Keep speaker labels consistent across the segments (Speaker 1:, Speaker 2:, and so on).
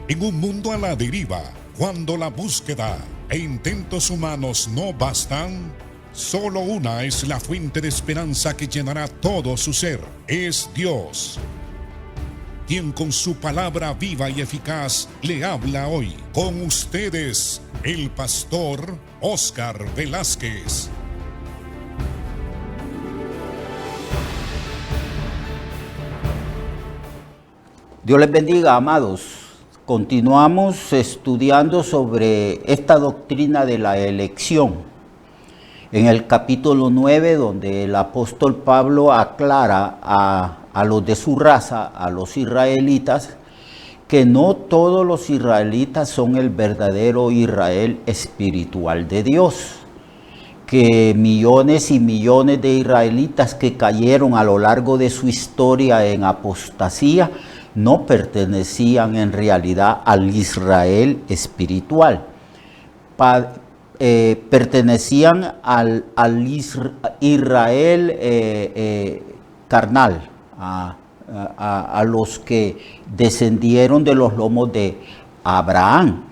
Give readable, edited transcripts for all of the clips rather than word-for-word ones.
Speaker 1: En un mundo a la deriva, cuando la búsqueda e intentos humanos no bastan, solo una es la fuente de esperanza que llenará todo su ser. Es Dios, quien con su palabra viva y eficaz le habla hoy. Con ustedes, el pastor Óscar Velázquez.
Speaker 2: Dios les bendiga, amados. Continuamos estudiando sobre esta doctrina de la elección. En el capítulo 9, donde el apóstol Pablo aclara a los de su raza, a los israelitas, que no todos los israelitas son el verdadero Israel espiritual de Dios. Que millones y millones de israelitas que cayeron a lo largo de su historia en apostasía no pertenecían en realidad al Israel espiritual. Pertenecían al Israel carnal, a los que descendieron de los lomos de Abraham,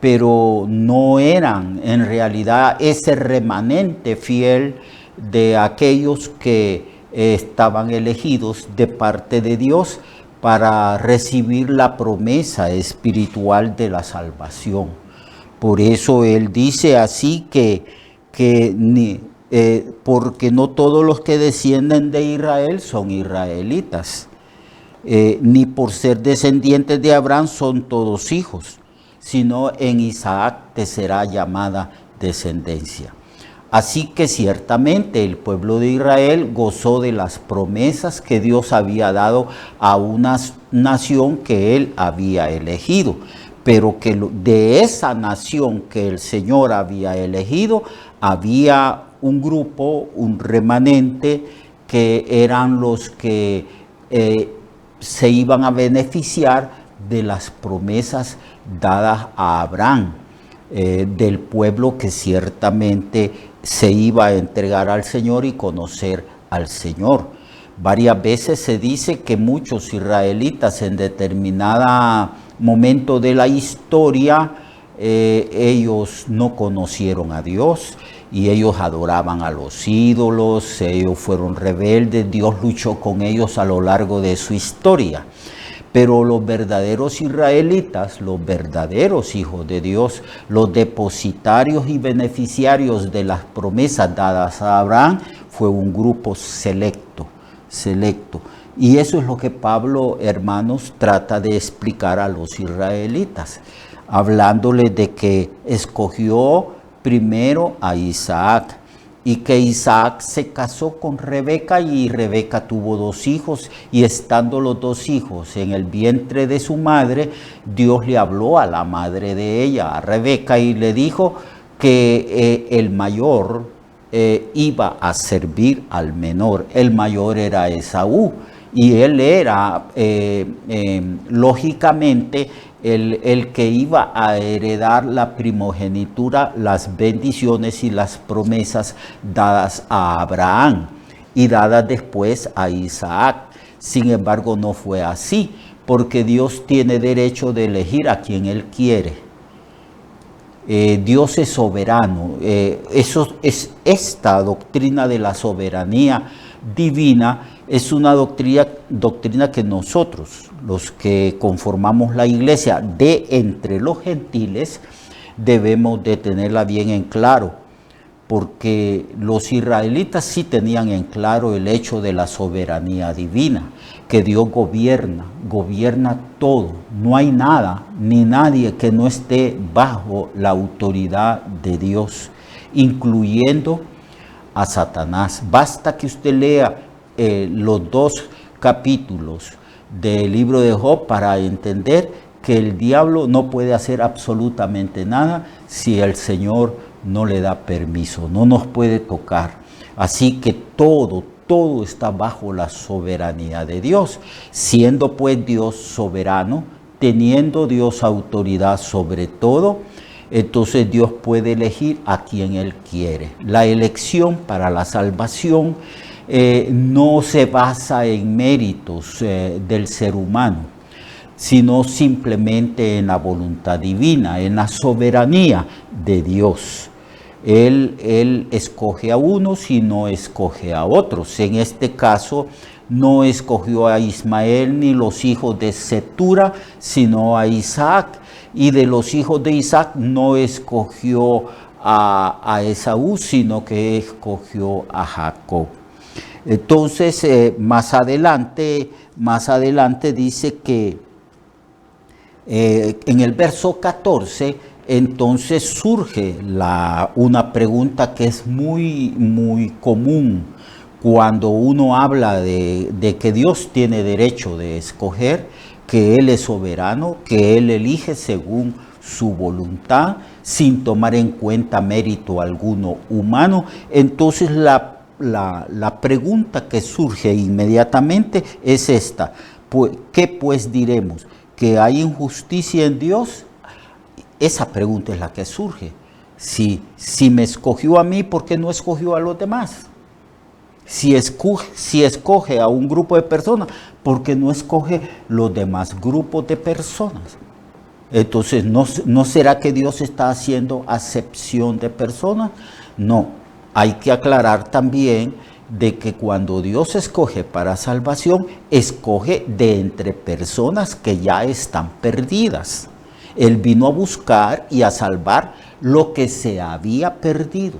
Speaker 2: pero no eran en realidad ese remanente fiel de aquellos que estaban elegidos de parte de Dios para recibir la promesa espiritual de la salvación. Por eso él dice así porque no todos los que descienden de Israel son israelitas, ni por ser descendientes de Abraham son todos hijos, sino en Isaac te será llamada descendencia. Así que ciertamente el pueblo de Israel gozó de las promesas que Dios había dado a una nación que él había elegido, pero que de esa nación que el Señor había elegido, había un grupo, un remanente, que eran los que se iban a beneficiar de las promesas dadas a Abraham, del pueblo que ciertamente se iba a entregar al Señor y conocer al Señor. Varias veces se dice que muchos israelitas en determinado momento de la historia, ellos no conocieron a Dios y ellos adoraban a los ídolos, ellos fueron rebeldes, Dios luchó con ellos a lo largo de su historia. Pero los verdaderos israelitas, los verdaderos hijos de Dios, los depositarios y beneficiarios de las promesas dadas a Abraham, fue un grupo selecto. Y eso es lo que Pablo, hermanos, trata de explicar a los israelitas, hablándoles de que escogió primero a Isaac, y que Isaac se casó con Rebeca y Rebeca tuvo 2 hijos, y estando los 2 hijos en el vientre de su madre, Dios le habló a la madre de ella, a Rebeca, y le dijo que el mayor iba a servir al menor. El mayor era Esaú y él era lógicamente el que iba a heredar la primogenitura, las bendiciones y las promesas dadas a Abraham y dadas después a Isaac. Sin embargo, no fue así, porque Dios tiene derecho de elegir a quien Él quiere. Dios es soberano. Esta doctrina de la soberanía divina es una doctrina que nosotros, los que conformamos la iglesia de entre los gentiles, debemos de tenerla bien en claro, porque los israelitas sí tenían en claro el hecho de la soberanía divina, que Dios gobierna todo. No hay nada ni nadie que no esté bajo la autoridad de Dios, incluyendo a Satanás. Basta que usted lea los 2 capítulos del libro de Job para entender que el diablo no puede hacer absolutamente nada si el Señor no le da permiso, no nos puede tocar. Así que todo está bajo la soberanía de Dios. Siendo pues Dios soberano, teniendo Dios autoridad sobre todo, entonces Dios puede elegir a quien Él quiere. La elección para la salvación no se basa en méritos del ser humano. sino simplemente en la voluntad divina, en la soberanía de Dios. Él escoge a unos y no escoge a otros. En este caso, no escogió a Ismael ni los hijos de Cetura, sino a Isaac. Y de los hijos de Isaac no escogió a Esaú, sino que escogió a Jacob. Entonces, más adelante dice que en el verso 14, entonces surge una pregunta que es muy común cuando uno habla de que Dios tiene derecho de escoger, que Él es soberano, que Él elige según su voluntad, sin tomar en cuenta mérito alguno humano. Entonces la pregunta que surge inmediatamente es esta: ¿qué pues diremos? ¿Que hay injusticia en Dios? Esa pregunta es la que surge. Si me escogió a mí, ¿por qué no escogió a los demás? Si escoge a un grupo de personas, ¿por qué no escoge los demás grupos de personas? Entonces, ¿no será que Dios está haciendo acepción de personas? No, hay que aclarar también de que cuando Dios escoge para salvación, escoge de entre personas que ya están perdidas. Él vino a buscar y a salvar lo que se había perdido.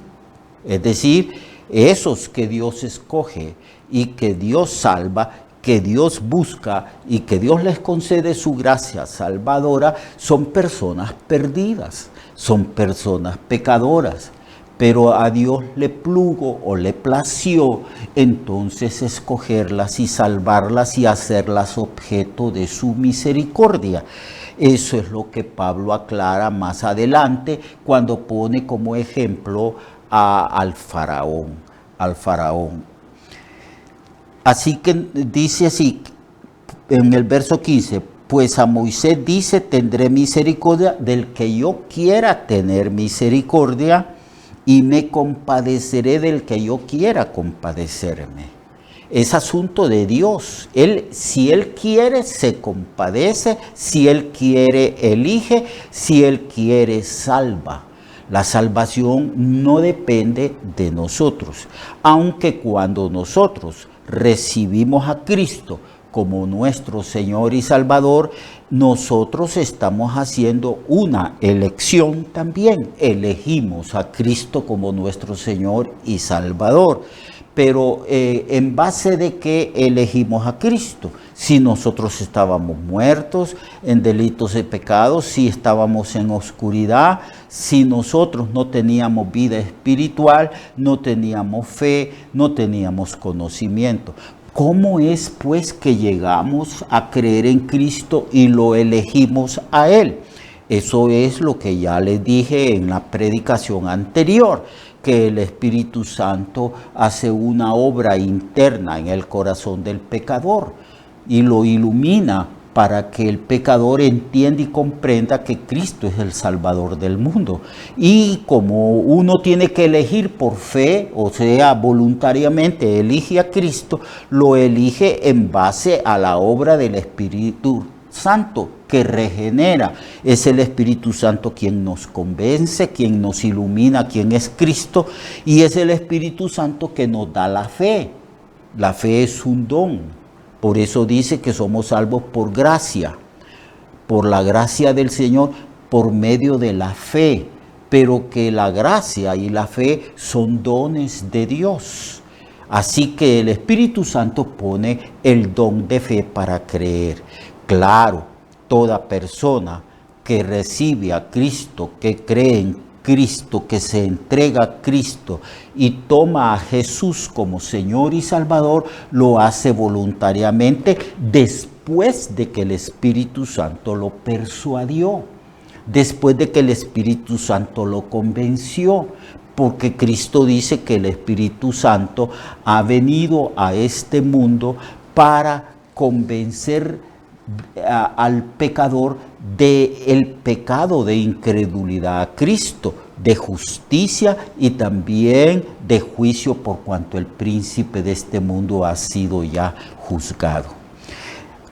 Speaker 2: Es decir, esos que Dios escoge y que Dios salva, que Dios busca y que Dios les concede su gracia salvadora, son personas perdidas, son personas pecadoras. Pero a Dios le plugo o le plació entonces escogerlas y salvarlas y hacerlas objeto de su misericordia. Eso es lo que Pablo aclara más adelante cuando pone como ejemplo al faraón. Así que dice así en el verso 15: pues a Moisés dice, tendré misericordia del que yo quiera tener misericordia, y me compadeceré del que yo quiera compadecerme. Es asunto de Dios. Si Él quiere, se compadece. Si Él quiere, elige. Si Él quiere, salva. La salvación no depende de nosotros. Aunque cuando nosotros recibimos a Cristo como nuestro Señor y Salvador, nosotros estamos haciendo una elección también. Elegimos a Cristo como nuestro Señor y Salvador. Pero ¿en base de qué elegimos a Cristo? Si nosotros estábamos muertos en delitos y pecados, si estábamos en oscuridad, si nosotros no teníamos vida espiritual, no teníamos fe, no teníamos conocimiento. ¿Cómo es pues que llegamos a creer en Cristo y lo elegimos a Él? Eso es lo que ya les dije en la predicación anterior, que el Espíritu Santo hace una obra interna en el corazón del pecador y lo ilumina para que el pecador entienda y comprenda que Cristo es el Salvador del mundo. Y como uno tiene que elegir por fe, o sea, voluntariamente elige a Cristo, lo elige en base a la obra del Espíritu Santo que regenera. Es el Espíritu Santo quien nos convence, quien nos ilumina, quien es Cristo, y es el Espíritu Santo que nos da la fe. La fe es un don. Por eso dice que somos salvos por gracia, por la gracia del Señor, por medio de la fe, pero que la gracia y la fe son dones de Dios. Así que el Espíritu Santo pone el don de fe para creer. Claro, toda persona que recibe a Cristo, que cree en Cristo, que se entrega a Cristo y toma a Jesús como Señor y Salvador, lo hace voluntariamente después de que el Espíritu Santo lo persuadió, después de que el Espíritu Santo lo convenció, porque Cristo dice que el Espíritu Santo ha venido a este mundo para convencer al pecador del pecado de incredulidad a Cristo, de justicia y también de juicio, por cuanto el príncipe de este mundo ha sido ya juzgado.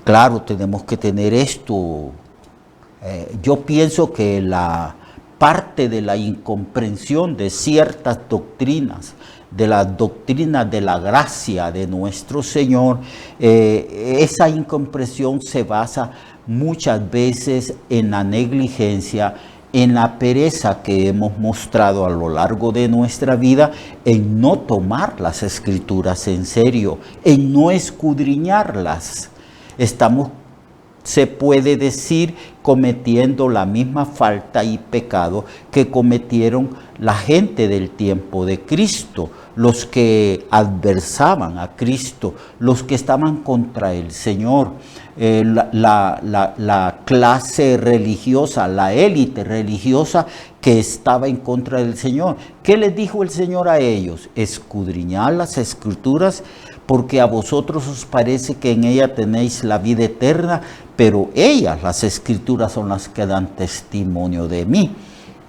Speaker 2: Claro, tenemos que tener esto. Yo pienso que la parte de la incomprensión de ciertas doctrinas, de las doctrinas de la gracia de nuestro Señor, esa incomprensión se basa muchas veces en la negligencia, en la pereza que hemos mostrado a lo largo de nuestra vida, en no tomar las Escrituras en serio, en no escudriñarlas. Estamos, se puede decir, cometiendo la misma falta y pecado que cometieron la gente del tiempo de Cristo, los que adversaban a Cristo, los que estaban contra el Señor, la clase religiosa, la élite religiosa que estaba en contra del Señor. ¿Qué les dijo el Señor a ellos? Escudriñad las Escrituras, porque a vosotros os parece que en ella tenéis la vida eterna, pero ellas, las Escrituras, son las que dan testimonio de mí.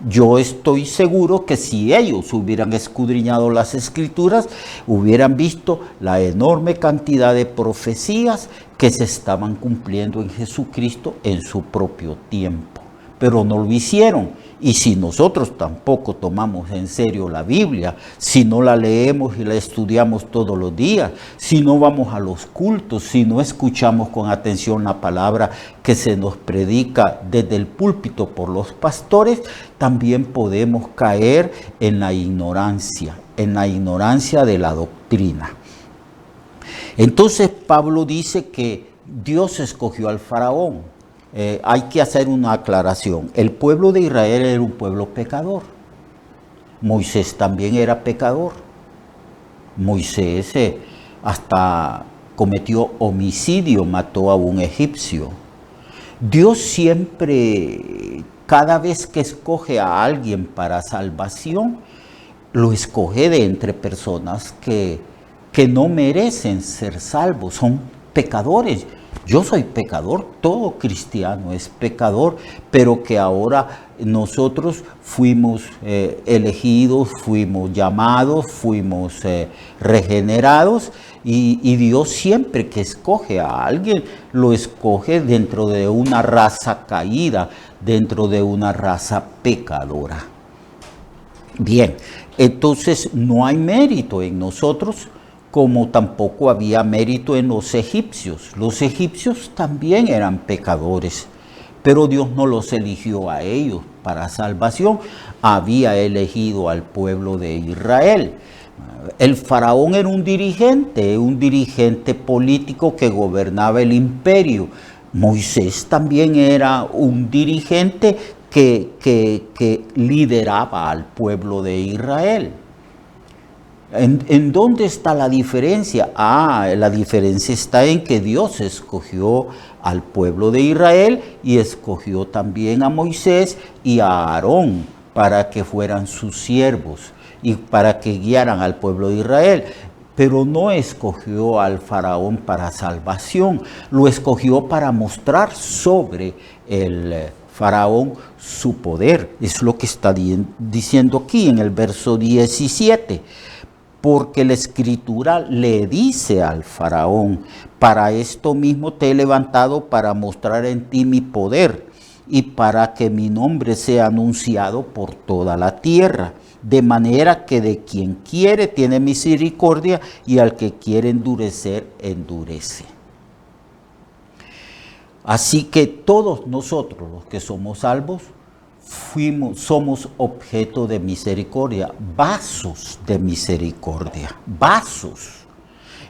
Speaker 2: Yo estoy seguro que si ellos hubieran escudriñado las Escrituras, hubieran visto la enorme cantidad de profecías que se estaban cumpliendo en Jesucristo en su propio tiempo. Pero no lo hicieron. Y si nosotros tampoco tomamos en serio la Biblia, si no la leemos y la estudiamos todos los días, si no vamos a los cultos, si no escuchamos con atención la palabra que se nos predica desde el púlpito por los pastores, también podemos caer en la ignorancia de la doctrina. Entonces Pablo dice que Dios escogió al faraón. Hay que hacer una aclaración. El pueblo de Israel era un pueblo pecador. Moisés también era pecador. Moisés hasta cometió homicidio, mató a un egipcio. Dios siempre, cada vez que escoge a alguien para salvación, lo escoge de entre personas que no merecen ser salvos, son pecadores. Yo soy pecador, todo cristiano es pecador, pero que ahora nosotros fuimos elegidos, fuimos llamados, fuimos regenerados, y Dios siempre que escoge a alguien, lo escoge dentro de una raza caída, dentro de una raza pecadora. Bien, entonces no hay mérito en nosotros, como tampoco había mérito en los egipcios. Los egipcios también eran pecadores, pero Dios no los eligió a ellos para salvación. Había elegido al pueblo de Israel. El faraón era un dirigente político que gobernaba el imperio. Moisés también era un dirigente que lideraba al pueblo de Israel. ¿En dónde está la diferencia? La diferencia está en que Dios escogió al pueblo de Israel y escogió también a Moisés y a Aarón para que fueran sus siervos y para que guiaran al pueblo de Israel. Pero no escogió al faraón para salvación, lo escogió para mostrar sobre el faraón su poder. Es lo que está diciendo aquí en el verso 17. Porque la Escritura le dice al faraón: para esto mismo te he levantado, para mostrar en ti mi poder y para que mi nombre sea anunciado por toda la tierra. De manera que de quien quiere tiene misericordia y al que quiere endurecer, endurece. Así que todos nosotros los que somos salvos, somos objeto de misericordia, vasos de misericordia, vasos.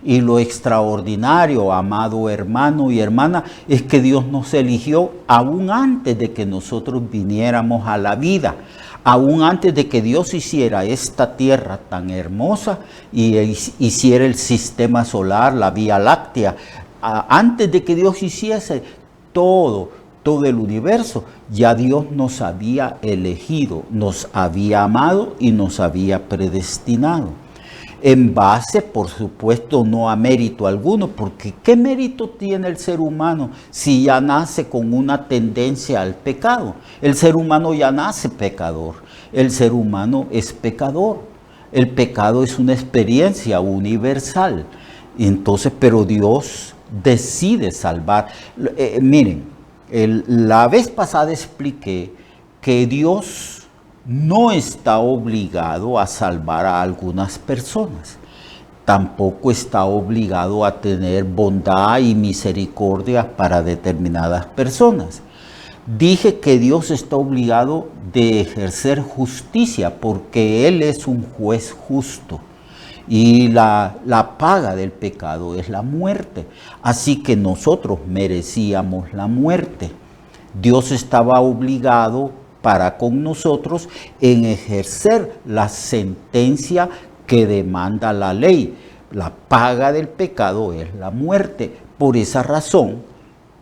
Speaker 2: Y lo extraordinario, amado hermano y hermana, es que Dios nos eligió aún antes de que nosotros viniéramos a la vida, aún antes de que Dios hiciera esta tierra tan hermosa y hiciera el sistema solar, la Vía Láctea. Antes de que Dios hiciese todo el universo, ya Dios nos había elegido, nos había amado y nos había predestinado. En base, por supuesto, no a mérito alguno, porque ¿qué mérito tiene el ser humano si ya nace con una tendencia al pecado? El ser humano ya nace pecador, el ser humano es pecador. El pecado es una experiencia universal. Entonces, pero Dios decide salvar. Miren, la vez pasada expliqué que Dios no está obligado a salvar a algunas personas. Tampoco está obligado a tener bondad y misericordia para determinadas personas. Dije que Dios está obligado de ejercer justicia porque Él es un juez justo y la paga del pecado es la muerte. Así que nosotros merecíamos la muerte. Dios estaba obligado para con nosotros en ejercer la sentencia que demanda la ley. La paga del pecado es la muerte. Por esa razón,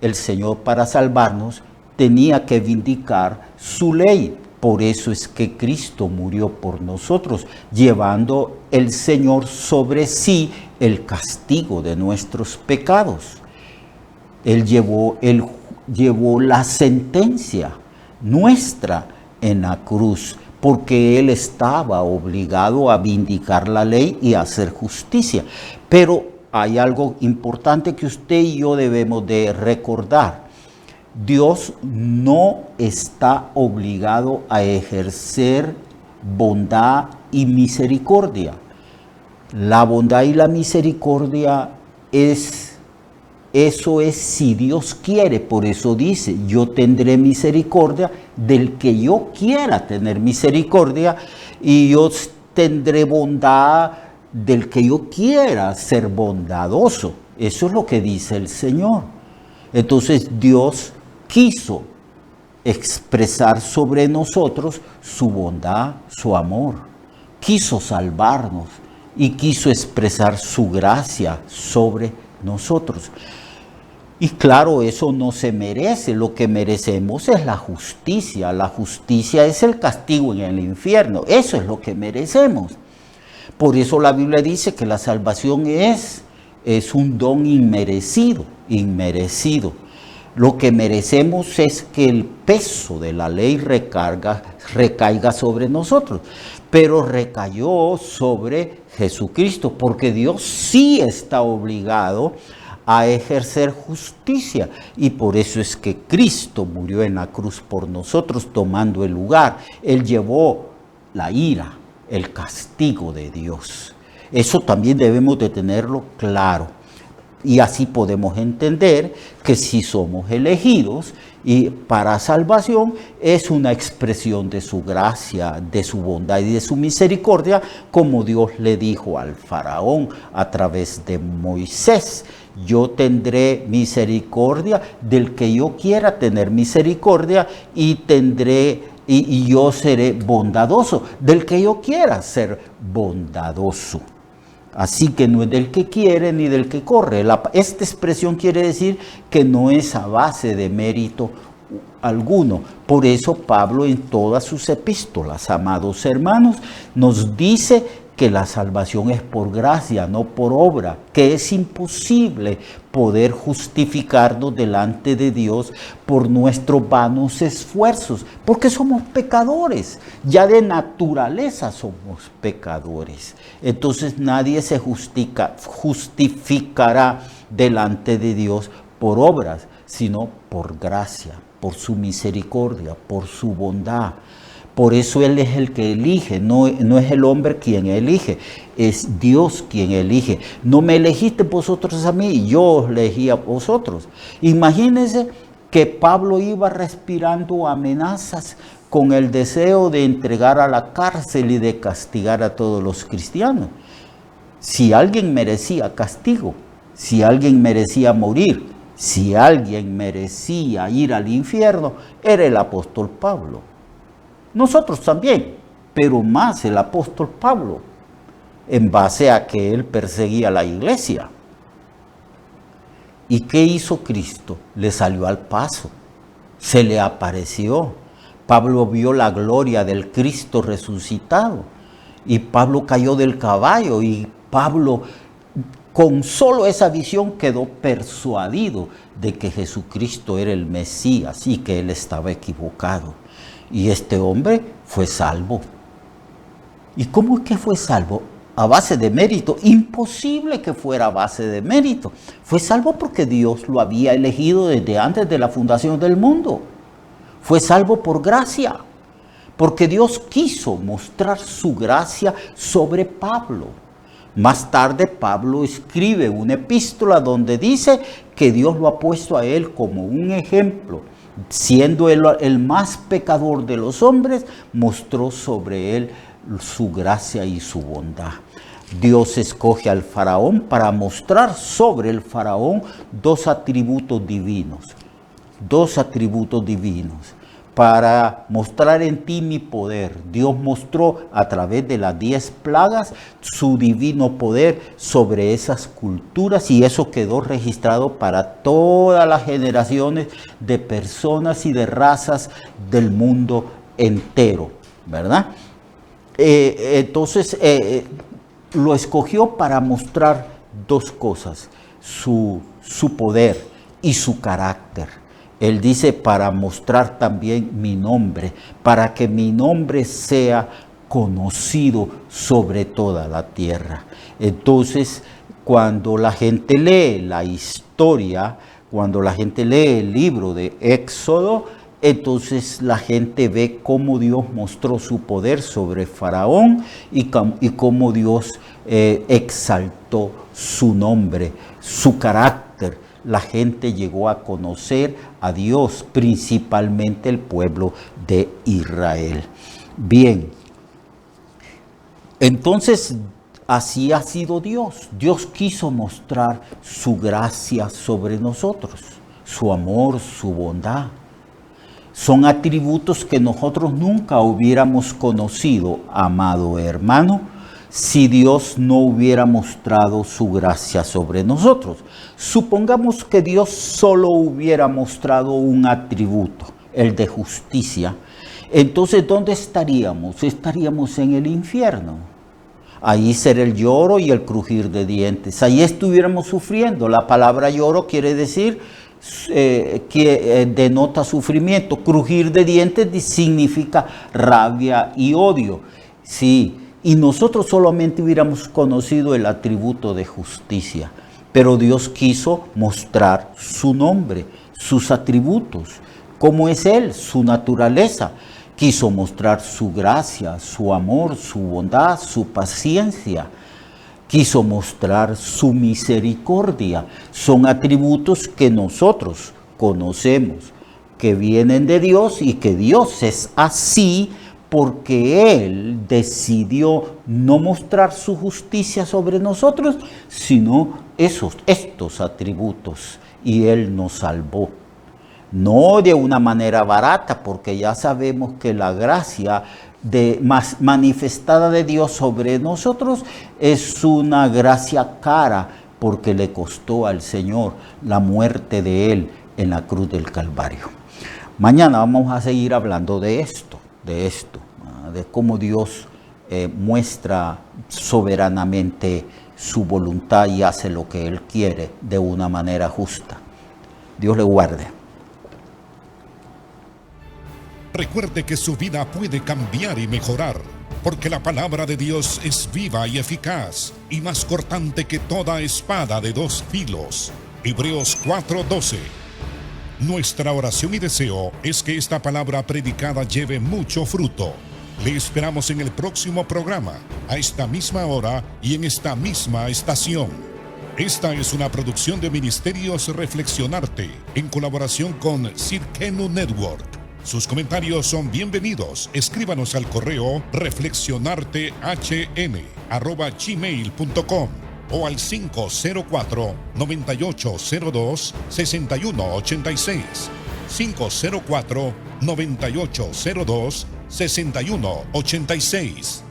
Speaker 2: el Señor, para salvarnos, tenía que vindicar su ley. Por eso es que Cristo murió por nosotros, llevando el Señor sobre sí el castigo de nuestros pecados. Él llevó la sentencia nuestra en la cruz, porque Él estaba obligado a vindicar la ley y a hacer justicia. Pero hay algo importante que usted y yo debemos de recordar. Dios no está obligado a ejercer bondad y misericordia. La bondad y la misericordia eso es si Dios quiere. Por eso dice, yo tendré misericordia del que yo quiera tener misericordia, y yo tendré bondad del que yo quiera ser bondadoso. Eso es lo que dice el Señor. Entonces Dios quiso expresar sobre nosotros su bondad, su amor. Quiso salvarnos y quiso expresar su gracia sobre nosotros. Y claro, eso no se merece. Lo que merecemos es la justicia. La justicia es el castigo en el infierno. Eso es lo que merecemos. Por eso la Biblia dice que la salvación es un don inmerecido. Lo que merecemos es que el peso de la ley recaiga sobre nosotros. Pero recayó sobre Jesucristo, porque Dios sí está obligado a ejercer justicia, y por eso es que Cristo murió en la cruz por nosotros, tomando el lugar. Él llevó la ira, el castigo de Dios. Eso también debemos de tenerlo claro, y así podemos entender que si somos elegidos y para salvación, es una expresión de su gracia, de su bondad y de su misericordia, como Dios le dijo al faraón a través de Moisés: yo tendré misericordia del que yo quiera tener misericordia, y yo seré bondadoso del que yo quiera ser bondadoso. Así que no es del que quiere ni del que corre. Esta expresión quiere decir que no es a base de mérito alguno. Por eso Pablo en todas sus epístolas, amados hermanos, nos dice que la salvación es por gracia, no por obra, que es imposible poder justificarnos delante de Dios por nuestros vanos esfuerzos, porque somos pecadores, ya de naturaleza somos pecadores. Entonces nadie se justificará delante de Dios por obras, sino por gracia, por su misericordia, por su bondad. Por eso Él es el que elige, no es el hombre quien elige, es Dios quien elige. No me elegiste vosotros a mí, yo os elegí a vosotros. Imagínense que Pablo iba respirando amenazas con el deseo de entregar a la cárcel y de castigar a todos los cristianos. Si alguien merecía castigo, si alguien merecía morir, si alguien merecía ir al infierno, era el apóstol Pablo. Nosotros también, pero más el apóstol Pablo, en base a que él perseguía a la iglesia. ¿Y qué hizo Cristo? Le salió al paso, se le apareció. Pablo vio la gloria del Cristo resucitado, y Pablo cayó del caballo, y Pablo, con solo esa visión, quedó persuadido de que Jesucristo era el Mesías y que él estaba equivocado. Y este hombre fue salvo. ¿Y cómo es que fue salvo? a base de mérito. Imposible que fuera a base de mérito. Fue salvo porque Dios lo había elegido desde antes de la fundación del mundo. Fue salvo por gracia, porque Dios quiso mostrar su gracia sobre Pablo. Más tarde Pablo escribe una epístola donde dice que Dios lo ha puesto a él como un ejemplo. Siendo él el más pecador de los hombres, mostró sobre él su gracia y su bondad. Dios escoge al faraón para mostrar sobre el faraón dos atributos divinos. Para mostrar en ti mi poder. Dios mostró a través de las 10 plagas su divino poder sobre esas culturas, y eso quedó registrado para todas las generaciones de personas y de razas del mundo entero, ¿verdad? Entonces lo escogió para mostrar dos cosas: su poder y su carácter. Él dice, para mostrar también mi nombre, para que mi nombre sea conocido sobre toda la tierra. Entonces, cuando la gente lee la historia, cuando la gente lee el libro de Éxodo, entonces la gente ve cómo Dios mostró su poder sobre Faraón y cómo Dios exaltó su nombre, su carácter. La gente llegó a conocer a Dios, principalmente el pueblo de Israel. Bien, entonces así ha sido Dios. Dios quiso mostrar su gracia sobre nosotros, su amor, su bondad. Son atributos que nosotros nunca hubiéramos conocido, amado hermano, si Dios no hubiera mostrado su gracia sobre nosotros. Supongamos que Dios solo hubiera mostrado un atributo, el de justicia. Entonces, ¿dónde estaríamos? Estaríamos en el infierno. Ahí será el lloro y el crujir de dientes. Ahí estuviéramos sufriendo. La palabra lloro quiere decir que denota sufrimiento. Crujir de dientes significa rabia y odio. Sí. Y nosotros solamente hubiéramos conocido el atributo de justicia. Pero Dios quiso mostrar su nombre, sus atributos, cómo es Él, su naturaleza. Quiso mostrar su gracia, su amor, su bondad, su paciencia. Quiso mostrar su misericordia. Son atributos que nosotros conocemos, que vienen de Dios y que Dios es así, porque Él decidió no mostrar su justicia sobre nosotros, sino estos atributos, y Él nos salvó. No de una manera barata, porque ya sabemos que la gracia manifestada de Dios sobre nosotros es una gracia cara, porque le costó al Señor la muerte de Él en la cruz del Calvario. Mañana vamos a seguir hablando de esto, de cómo Dios muestra soberanamente su voluntad y hace lo que Él quiere de una manera justa. Dios le guarde.
Speaker 1: Recuerde que su vida puede cambiar y mejorar, porque la palabra de Dios es viva y eficaz, y más cortante que toda espada de dos filos. Hebreos 4:12. Nuestra oración y deseo es que esta palabra predicada lleve mucho fruto. Le esperamos en el próximo programa, a esta misma hora y en esta misma estación. Esta es una producción de Ministerios Reflexionarte, en colaboración con Cirkenu Network. Sus comentarios son bienvenidos. Escríbanos al correo reflexionartehn@gmail.com o al 504-9802-6186. 504-9802-6186.